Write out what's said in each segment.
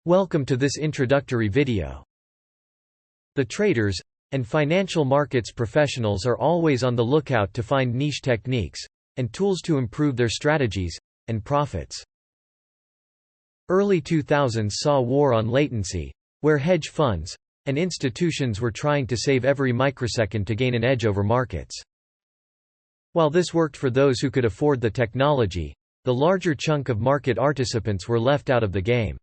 Welcome to this introductory video. The traders and financial markets professionals are always on the lookout to find niche techniques and tools to improve their strategies and profits. Early 2000s saw war on latency, where hedge funds and institutions were trying to save every microsecond to gain an edge over markets. While this worked for those who could afford the technology, the larger chunk of market participants were left out of the game.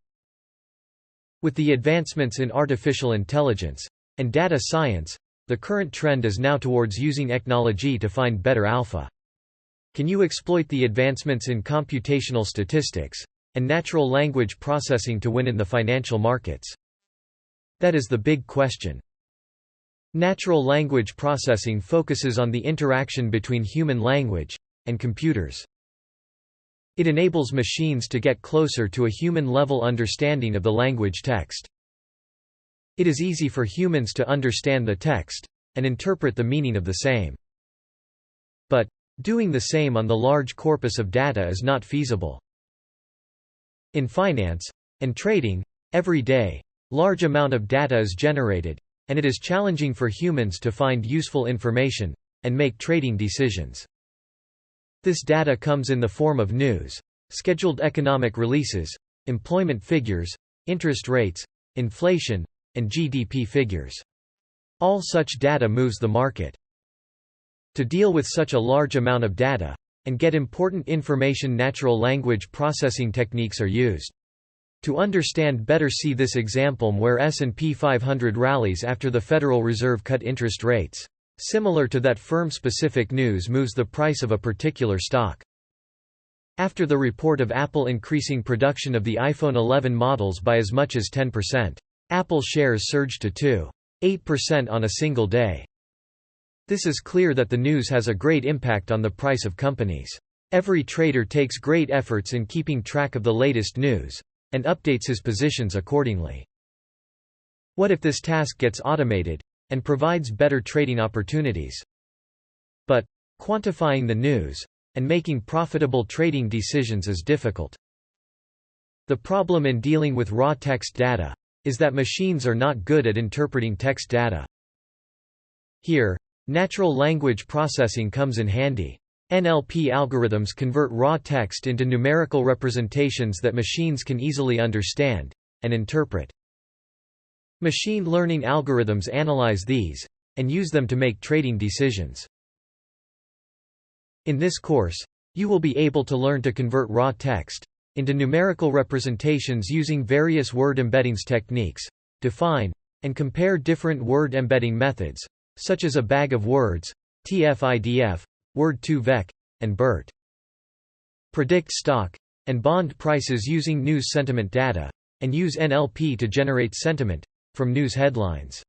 With the advancements in artificial intelligence and data science, the current trend is now towards using technology to find better alpha. Can you exploit the advancements in computational statistics and natural language processing to win in the financial markets? That is the big question. Natural language processing focuses on the interaction between human language and computers. It enables machines to get closer to a human-level understanding of the language text. It is easy for humans to understand the text and interpret the meaning of the same. But doing the same on the large corpus of data is not feasible. In finance and trading, every day, large amount of data is generated, and it is challenging for humans to find useful information and make trading decisions. This data comes in the form of news, scheduled economic releases, employment figures, interest rates, inflation, and GDP figures. All such data moves the market. To deal with such a large amount of data and get important information, natural language processing techniques are used. To understand better, see this example where S&P 500 rallies after the Federal Reserve cut interest rates. Similar to that, firm-specific news moves the price of a particular stock. After the report of Apple increasing production of the iPhone 11 models by as much as 10%, Apple shares surged to 2.8% on a single day. This is clear that the news has a great impact on the price of companies. Every trader takes great efforts in keeping track of the latest news and updates his positions accordingly. What if this task gets automated and provides better trading opportunities? But quantifying the news and making profitable trading decisions is difficult. The problem in dealing with raw text data is that machines are not good at interpreting text data. Here, natural language processing comes in handy. NLP algorithms convert raw text into numerical representations that machines can easily understand and interpret. Machine learning algorithms analyze these and use them to make trading decisions. In this course, you will be able to learn to convert raw text into numerical representations using various word embeddings techniques, define and compare different word embedding methods, such as a bag of words, TF-IDF, Word2Vec, and BERT. Predict stock and bond prices using news sentiment data, and use NLP to generate sentiment from news headlines.